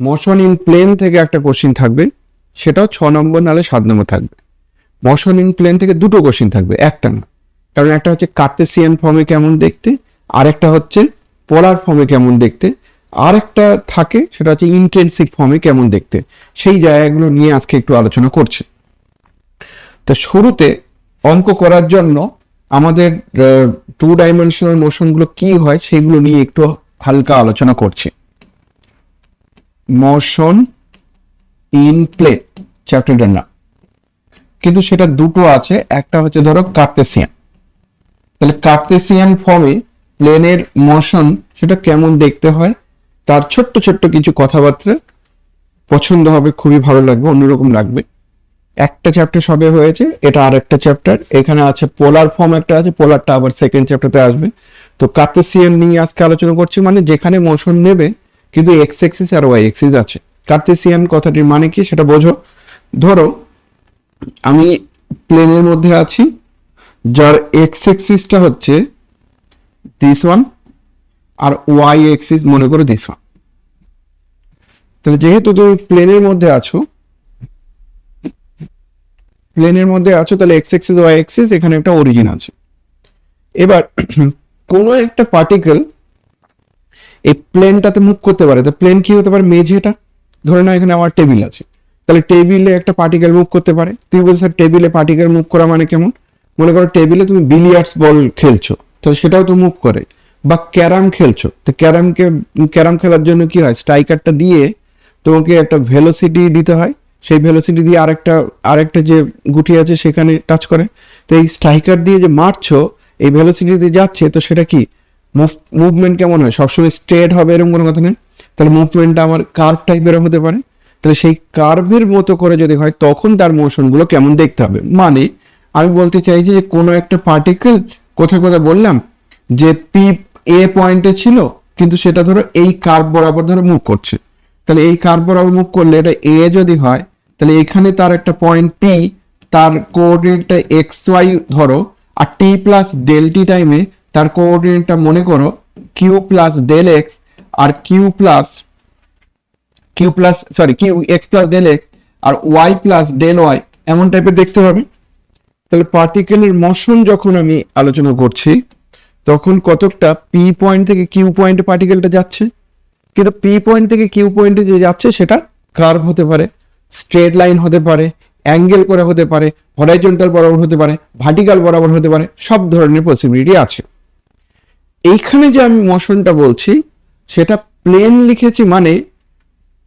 Motion in plane থেকে একটা question থাকবে, সেটাও 6 নম্বর নাহলে 7 নম্বর থাকবে। মোশন ইন প্লেন থেকে দুটো কোশ্চিন থাকবে, একটা না। কারণ একটা হচ্ছে কার্তেসিয়ান ফর্মে কেমন দেখতে, আর একটা হচ্ছে পোলার ফর্মে কেমন দেখতে, আর একটা থাকে সেটা হচ্ছে ইন্টেন্সিক ফর্মে কেমন দেখতে। সেই জায়গাগুলো নিয়ে আজকে একটু আলোচনা করছে। তো শুরুতে অঙ্ক করার জন্য আমাদের 2 ডাইমেনশনাল মোশনগুলো কি হয় সেগুলো নিয়ে একটু হালকা আলোচনা করছি। মোশন ইন প্লেন চ্যাপ্টারটার নাম, কিন্তু সেটা দুটো আছে। একটা হচ্ছে ধরো কার্তেসিয়ান, তাহলে কার্তেসিয়ান ফর্মে প্লেনের মোশন সেটা কেমন দেখতে হয়, তার ছোট্ট ছোট্ট কিছু কথাবার্তা পছন্দ হবে, খুবই ভালো লাগবে, অন্যরকম লাগবে। একটা চ্যাপ্টার সবে হয়েছে, এটা আর একটা চ্যাপ্টার। এখানে আছে পোলার ফর্ম, একটা আছে, পোলারটা আবার সেকেন্ড চ্যাপ্টারতে আসবে। তো কার্তেসিয়ান নিয়ে আজকে আলোচনা করছি, মানে যেখানে মোশন নেবে কিন্তু এক্স এক্সিস আর ওয়াই এক্সিস আছে। কার্তেসিয়ান কথাটির মানে কি সেটা বোঝো। ধরো আমি প্লেনের মধ্যে আছি, যার এক্স এক্সিসটা হচ্ছে দিস ওয়ান, আর ওয়াই এক্সিস মনে করো দিস ওয়ান। তাহলে যেহেতু তুমি প্লেনের মধ্যে আছো, তাহলে এক্স এক্সিস ওয়াই এক্সিস এখানে একটা অরিজিন আছে। এবার কোনো একটা পার্টিকেল এই প্লেনটাতে মুভ করতে পারে। তো প্লেন কি হতে পারে, মেঝেটা। ধরে নাও এখানে আমার টেবিল আছে, তাহলে টেবিলে একটা পার্টিকেল মুভ করতে পারে। তুমি বলছো স্যার টেবিলে পার্টিকেল মুভ করা মানে কেমন? মনে করো টেবিলে তুমি বিলিয়ার্ডস বল খেলছো, তাহলে সেটাও তো মুভ করে। বা ক্যারাম খেলছো, তো ক্যারাম খেলার জন্য কি হয়, স্ট্রাইকারটা দিয়ে তোমাকে একটা ভেলোসিটি দিতে হয়, সেই ভেলোসিটি দিয়ে আরেকটা যে গুটি আছে সেখানে টাচ করে। তো এই স্ট্রাইকার দিয়ে যে মারছো, এই ভেলোসিটি দিয়ে যাচ্ছে, তো সেটা কি মুভমেন্ট কেমন হয়, সবসময় স্ট্রেট হবে এরকম কোনো কথা নেই। তাহলে মুভমেন্টটা আমার কার্ভ টাইপের হতে পারে। তাহলে সেই কার্ভের মতো করে যদি হয় তখন তার মোশনগুলো কেমন দেখতে হবে। মানে আমি বলতে চাইছি যে কোনো একটা পার্টিকেল কোথায় বললাম যে পি এ পয়েন্টে ছিল, কিন্তু সেটা ধরো এই কার্ভ বরাবর ধরো মুভ করছে। তাহলে এই কার্ভ বরাবর মুভ করলে এটা এ যদি হয়, তাহলে এখানে তার একটা পয়েন্ট পি, তার কোঅর্ডিনেটটা এক্স ওয়াই ধরো, আর টি প্লাস ডেল টি টাইমে তার কোঅর্ডিনেটটা মনে করো কিউ প্লাস ডেল এক্স, আর q x plus del x, আর ওয়াই প্লাস ডেল ওয়াই, এমন টাইপের দেখতে হবে। তাহলে পার্টিকেলের মোশন যখন আমি আলোচনা করছি, তখন কতকটা পি পয়েন্ট থেকে কিউ পয়েন্টে পার্টিকেলটা যাচ্ছে, কিন্তু পি পয়েন্ট থেকে কিউ পয়েন্টে যে যাচ্ছে সেটা কার্ভ হতে পারে, স্ট্রেট লাইন হতে পারে, অ্যাঙ্গেল করে হতে পারে, হরাইজন্টাল বরাবর হতে পারে, ভার্টিক্যাল বরাবর হতে পারে, সব ধরনের পসিবিলিটি আছে। এইখানে যে আমি মোশনটা বলছি সেটা প্লেন লিখেছি, মানে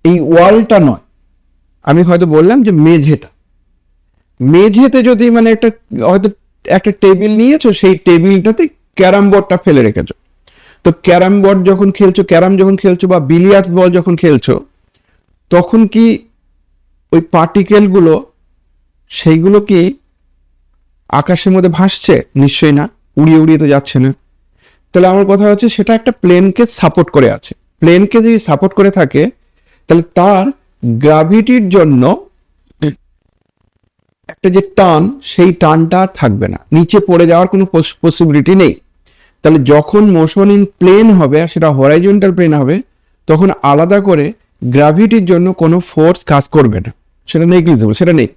এই ওয়ালটা নয়। আমি হয়তো বললাম যে মেঝেতে যদি মানে হয়তো একটা টেবিল নিয়েছো, সেই টেবিলটাতে ক্যারাম বোর্ডটা ফেলে রেখেছো। তো ক্যারাম বোর্ড যখন খেলছো বা বিলিয়ার্ডস বল যখন খেলছো, তখন কি ওই পার্টিকেলগুলো সেইগুলো কি আকাশের মধ্যে ভাসছে? নিশ্চয়ই না, উড়িয়ে উড়িয়ে তো যাচ্ছে না। তাহলে আমার কথা হচ্ছে সেটা একটা প্লেনকে সাপোর্ট করে আছে। প্লেনকে যদি সাপোর্ট করে থাকে, তাহলে তার গ্র্যাভিটির জন্য একটা যে টান, সেই টানটা আর থাকবে না, নিচে পড়ে যাওয়ার কোনো পসিবিলিটি নেই। তাহলে যখন মোশন ইন প্লেন হবে, আর সেটা হরাইজন্টাল প্লেন হবে, তখন আলাদা করে গ্র্যাভিটির জন্য কোনো ফোর্স কাজ করবে না, সেটা নেগলিজিবল, সেটা নেই।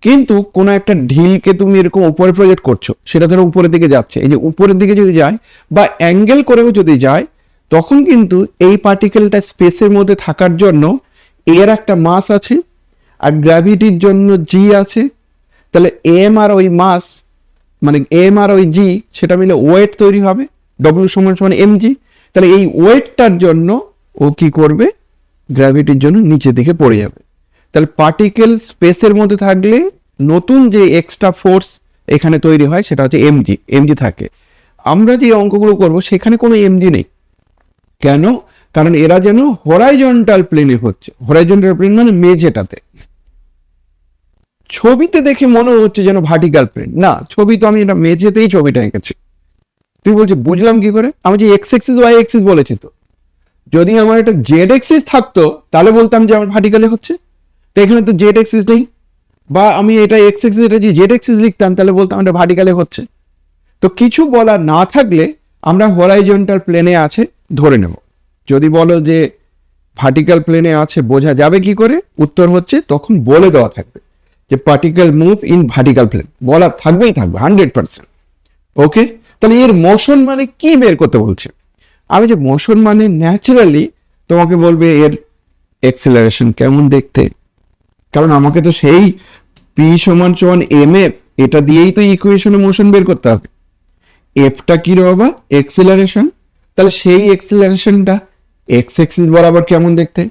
কিন্তু কোনো একটা ঢিলকে তুমি এরকম উপরে প্রজেক্ট করছো, সেটা ধরো উপরের দিকে যাচ্ছে, এই যে উপরের দিকে যদি যায় বা অ্যাঙ্গেল করেও যদি যায়, তখন কিন্তু এই পার্টিকেলটা স্পেসের মধ্যে থাকার জন্য এর একটা মাস আছে, আর গ্র্যাভিটির জন্য জি আছে। তাহলে এম আর ওই মাস, মানে এম আর ওই জি, সেটা মিলে ওয়েট তৈরি হবে, ডব্লিউ সমান এম জি। তাহলে এই ওয়েটটার জন্য ও কি করবে, গ্র্যাভিটির জন্য নিচের দিকে পড়ে যাবে। তাহলে পার্টিকেল স্পেসের মধ্যে থাকলে নতুন যে এক্সট্রা ফোর্স এখানে তৈরি হয় সেটা হচ্ছে এমজি থাকে। আমরা যে অঙ্কগুলো করব সেখানে কোনো এমজি নেই। কেন? কারণ এরা যেন হরাইজন্টাল প্লেনে হচ্ছে। হরাইজন্টাল প্লেন মানে মেঝেটাতে। ছবিতে দেখে মনে হচ্ছে যেন ভার্টিক্যাল প্লেন, না, ছবি তো আমি এটা মেঝেতেই ছবিটা এঁকেছি। তুই বলছি বুঝলাম কি করে? আমি যে এক্স এক্সিস ওয়াই এক্সিস বলেছি, তো যদি আমার এটা জেড এক্সিস থাকতো তাহলে বলতাম যে আমার ভার্টিক্যালে হচ্ছে। তো এখানে তো জেড এক্সিস নেই, বা আমি এটা এক্স এক্সিস, এটা যদি জেড এক্সিস লিখতাম তাহলে বলতাম এটা ভার্টিক্যালে হচ্ছে। তো কিছু বলা না থাকলে আমরা হরাইজন্টাল প্লেনে আছে ধরে নেব। যদি বলো যে ভার্টিক্যাল প্লেনে আছে বোঝা যাবে কি করে? উত্তর হচ্ছে তখন বলে দেওয়া থাকবে যে particle move in vertical plane, বলা থাকবেই থাকবে 100%। ওকে, তাহলে এর মোশন মানে কি বের করতে বলছে? আমি যে মোশন মানে ন্যাচারালি তোমাকে বলবে এর এক্সেলারেশন কেমন দেখতে, কারণ আমাকে তো সেই পি সমান সমান এম এফ এটা দিয়েই তো ইকুয়েশনে মোশন বের করতে হবে। এফটা কি রে বাবা? এক্সেলারেশন। তাহলে সেই এক্সেলারেশনটা এক্স এক্সিস বরাবর কেমন দেখতে,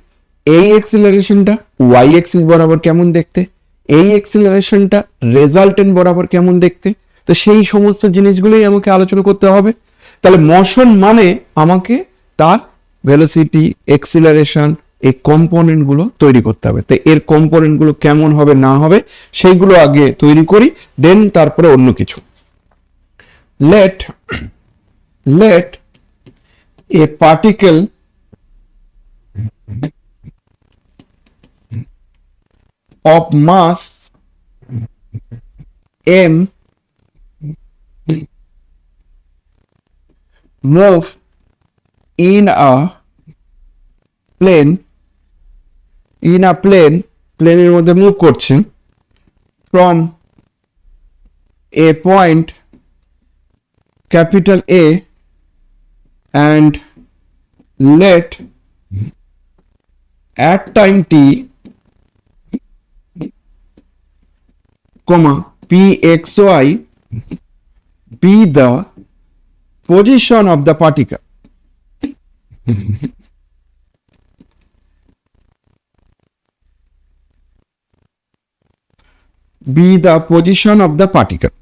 এই এক্সেলারেশনটা ওয়াই এক্সিস বরাবর কেমন দেখতে, এই এক্সেলারেশনটা রেজাল্টেন্ট বরাবর কেমন দেখতে, তো সেই সমস্ত জিনিসগুলোই আমাকে আলোচনা করতে হবে। তাহলে মোশন মানে আমাকে তার ভেলোসিটি, এক্সিলারেশন, এই কম্পোনেন্ট গুলো তৈরি করতে হবে। তো এর কম্পোনেন্ট গুলো কেমন হবে না হবে সেইগুলো আগে তৈরি করি, দেন তারপরে অন্য কিছু। let a particle of mass m move in a plane, প্লেনের মধ্যে মুভ করছে from a point capital A and let at time t comma pxy be the position of the particle. Be the position of the particle.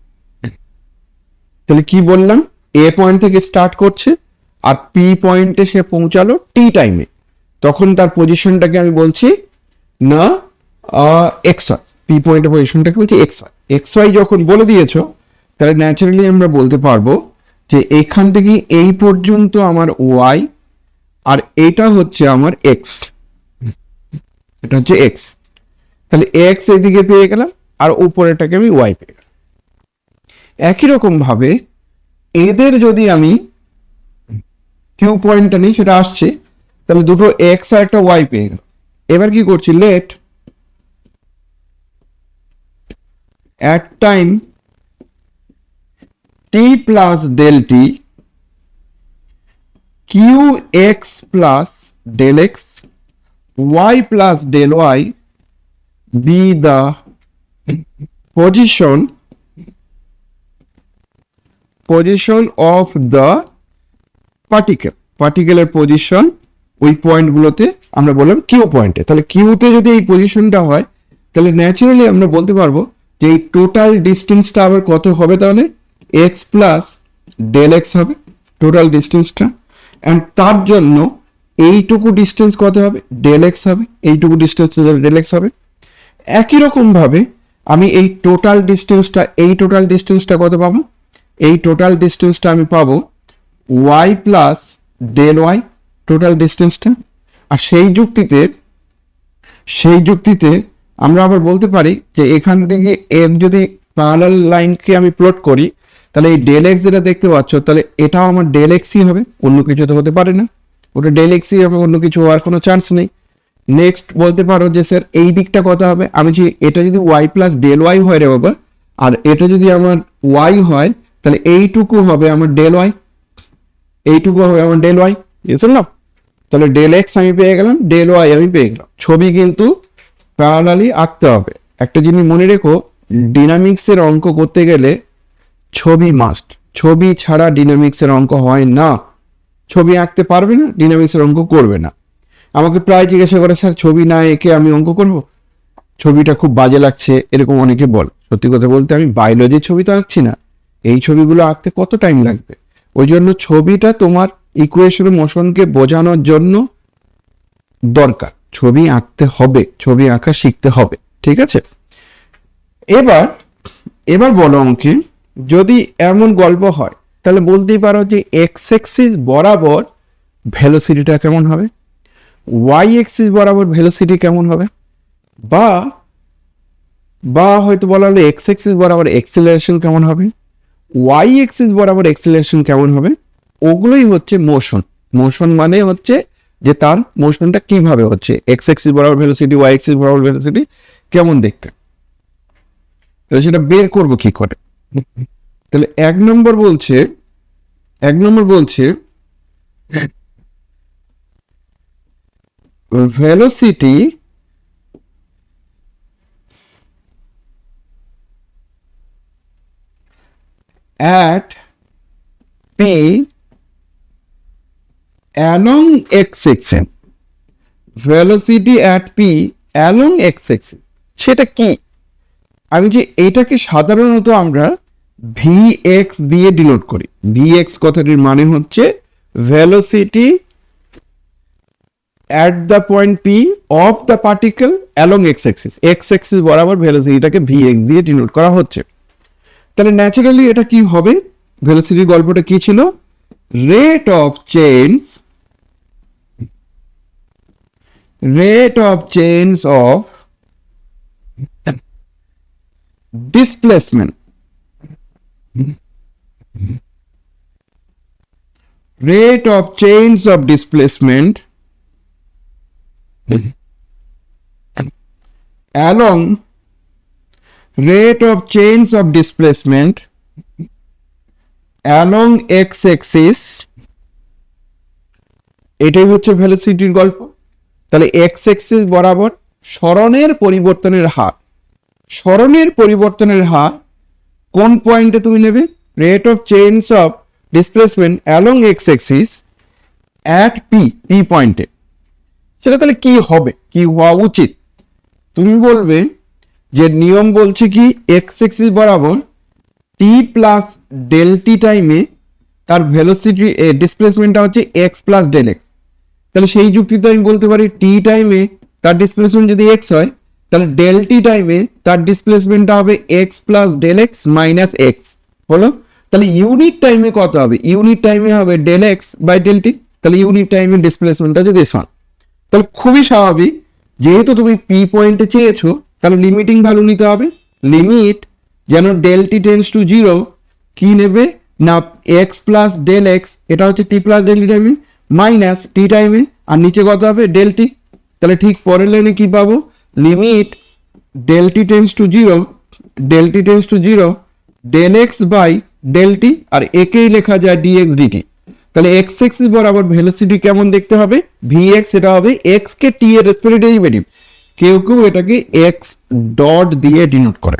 তাহলে কি বললাম? এ point থেকে start করছে আর P পয়েন্টে সে পৌঁছালো টি টাইমে, তখন তার পজিশনটাকে আমি বলছি না এক্স ওয়াই। পি পয়েন্টের পজিশনটাকে বলছি এক্স ওয়াই। এক্স ওয়াই যখন বলে দিয়েছো তাহলে ন্যাচারালি আমরা বলতে পারবো যে এখান থেকে এই পর্যন্ত আমার ওয়াই আর এটা হচ্ছে আমার এক্স, এটা হচ্ছে এক্স। তাহলে এক্স এদিকে পেয়ে গেলাম আর উপরেটাকে আমি ওয়াই পেয়ে গেলাম। একই রকম ভাবে এদের যদি আমি কিউ পয়েন্টটা নিই, সেটা আসছে, তাহলে দুটো এক্স আর একটা ওয়াই পেয়ে গেল। এবার কি করছি? Let at time t plus del t qx plus del x y plus del y be the position of the পার্টিকেলের পজিশন ওই পয়েন্টগুলোতে আমরা বললাম কিউ পয়েন্টে। তাহলে কিউতে যদি এই পজিশনটা হয় তাহলে ন্যাচারালি আমরা বলতে পারবো যে এই টোটাল ডিস্টেন্সটা আবার কত হবে? তাহলে এক্স প্লাস ডেল এক্স হবে টোটাল ডিস্টেন্সটা, অ্যান্ড তার জন্য এইটুকু ডিস্টেন্স কত হবে? ডেল এক্স হবে। এইটুকু ডিস্টেন্স ডেল এক্স হবে। একই রকম ভাবে আমি এই টোটাল ডিস্টেন্সটা কত পাবো? এই টোটাল ডিস্টেন্সটা আমি পাবো y plus del y total ডিস্টেন্সটা। আর সেই যুক্তিতে আমরা আবার বলতে পারি যে এখান থেকে এর যদি প্যারালাল লাইনকে আমি প্লট করি তাহলে এই ডেল এক্স যেটা দেখতে পাচ্ছ তাহলে এটাও আমার ডেল এক্সই হবে, অন্য কিছু তো হতে পারে না, ওটা ডেল এক্সই হবে, অন্য কিছু হওয়ার কোনো চান্স নেই। নেক্সট বলতে পারো যে স্যার এই দিকটা কত হবে? আমি যে এটা যদি ওয়াই প্লাস ডেল ওয়াই হয় রে বাবা, আর এটা যদি আমার ওয়াই হয় তাহলে এইটুকু হবে আমার ডেল ওয়াই, এইটুকু হবে আমার ডেল ওয়াই, বুঝছেন না? তাহলে ডেল এক্স আমি পেয়ে গেলাম, ডেল ওয়াই আমি পেয়ে গেলাম। ছবি কিন্তু প্যারালালি আঁকতে হবে। একটা জিনিস মনে রেখো, ডিনামিক্সের অঙ্ক করতে গেলে ছবি মাস্ট, ছবি ছাড়া ডিনামিক্সের অঙ্ক হয় না। ছবি আঁকতে পারবে না, ডিনামিক্সের অঙ্ক করবে না। আমাকে প্রায় জিজ্ঞাসা করে স্যার ছবি না এঁকে আমি অঙ্ক করব, ছবিটা খুব বাজে লাগছে, এরকম অনেকে বল। সত্যি কথা বলতে আমি বায়োলজির ছবি তো আঁকছি না, এই ছবিগুলো আঁকতে কত টাইম লাগবে? ওই জন্য ছবিটা তোমার ইকুয়েশন মোশনকে বোঝানোর জন্য দরকার, ছবি আঁকতে হবে, ছবি আঁকা শিখতে হবে, ঠিক আছে? এবার বলো অঙ্কে যদি এমন গল্প হয় তাহলে বলতেই পারো যে এক্স এক্সিস বরাবর ভেলোসিটিটা কেমন হবে, ওয়াই এক্সিস বরাবর ভেলোসিটি কেমন হবে, বা হয়তো বলা হলো এক্স এক্সিস বরাবর এক্সিলারেশন কেমন হবে, ওয়াই এক্সিস বরাবর এক্সিলারেশন কেমন হবে। ওগুলোই হচ্ছে মোশন। মোশন মানে হচ্ছে যে তার মোশনটা কিভাবে হচ্ছে, এক্স এক্সিস বরাবর ভেলোসিটি, ওয়াই এক্সিস বরাবর ভেলোসিটি কেমন দেখতে, তাহলে সেটা বের করব কি করে। তাহলে এক নম্বর বলছে velocity at p along x-axis, velocity at p along x-axis সেটা কি, আমি যে এটাকে সাধারণত আমরা vx দিয়ে ডিনোট করি। vx কথাটির মানে হচ্ছে velocity at the point p of the particle along x-axis, x-axis বরাবর ভেলোসিটিটাকে vx দিয়ে ডিনোট করা হচ্ছে। তাহলে ন্যাচারালি এটা কি হবে, ভেলোসিটির গল্পটা কি ছিল, rate of change of displacement, rate of change of displacement along rate of change of displacement along x-axis, এটাই হচ্ছে ভেলোসিটির গল্প। তাহলে x-axis বরাবর সরণের পরিবর্তনের হার কোন পয়েন্টে তুমি নেবে, rate of change of displacement along x-axis at P পয়েন্টে, সেটা তাহলে কি হবে, কি হওয়া উচিত, তুমি বলবে যে নিয়ম বলছে কি x-axis বরাবর টি প্লাস ডেল টি টাইমে তার ভেলোসিটি ডিসপ্লেসমেন্টটা হচ্ছে এক্স প্লাস ডেল এক্স। তাহলে সেই যুক্তিতে আমি বলতে পারি টি টাইমে তার ডিসপ্লেসমেন্ট যদি এক্স হয়, তাহলে ডেল টি টাইমে তার ডিসপ্লেসমেন্টটা হবে x plus del x minus x হলো। তাহলে ইউনিট টাইমে কত হবে, ইউনিট টাইমে হবে del x by del t. তাহলে ইউনিট টাইমে ডিসপ্লেসমেন্টটা যদি এস হয়, তাহলে খুবই স্বাভাবিক, যেহেতু তুমি পি পয়েন্টে চেয়েছো তাহলে লিমিটিং ভ্যালু নিতে হবে। লিমিট যেন del t tends to zero কি নেবে না এক্স প্লাস ডেল এক্স, এটা হচ্ছে টি প্লাস ডেল টি টাইমে মাইনাস টি টাইমে, আর নিচে কত হবে ডেল টি। তাহলে ঠিক পরের লাইনে কি পাবো, limit del t tends to zero del x by del t, আর একেই লেখা যায় ডিএক্স ডিটি। তাহলে এক্স এক্সিস বরাবর ভেলোসিটি কেমন দেখতে হবে, ভিএক্স, এটা হবে এক্স কে টি এর রেসপেক্টে ডেরিভেটিভ, কেউ এটাকে এক্স ডট দিয়ে ডিনোট করে।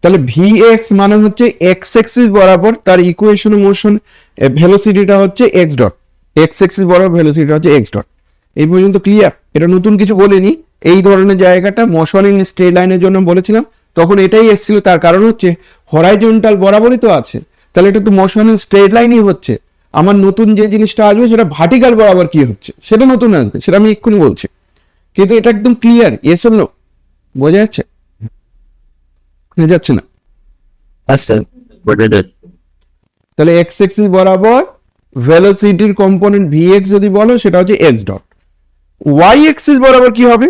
তাহলে ভিএক্স মানে হচ্ছে এক্স এক্সিস বরাবর তার ইকুয়েশন মোশন ভেলোসিটিটা হচ্ছে এক্স ডট, এক্স এক্সিস বরাবর ভেলোসিটিটা হচ্ছে এক্স ডট। এই পর্যন্ত ক্লিয়ার, এটা নতুন কিছু বলিনি, এই ধরনের জায়গাটা মোশন ইন স্ট্রেট লাইনের জন্য বলেছিলাম, তখন এটাই এসেছিল, তার কারণ হচ্ছে হরাইজন্টাল বরাবরই তো আছে, তাহলে এটা তো মোশন ইন স্ট্রেট লাইনই হচ্ছে। আমার নতুন যে জিনিসটা আসবে সেটা ভার্টিক্যাল বরাবর কি হচ্ছে সেটা নতুন আসবে, সেটা আমি এক্ষুনি বলছি, কিন্তু এটা একদম ক্লিয়ার, ইয়েস অর নো, বোঝা যাচ্ছে যাচ্ছে না? আচ্ছা, তাহলে এক্স এক্সিস বরাবর ভেলোসিটির কম্পোনেন্ট ভিএক্স যদি বলো সেটা হচ্ছে এক্স ডট। ওয়াই এক্সিস বরাবর কি হবে,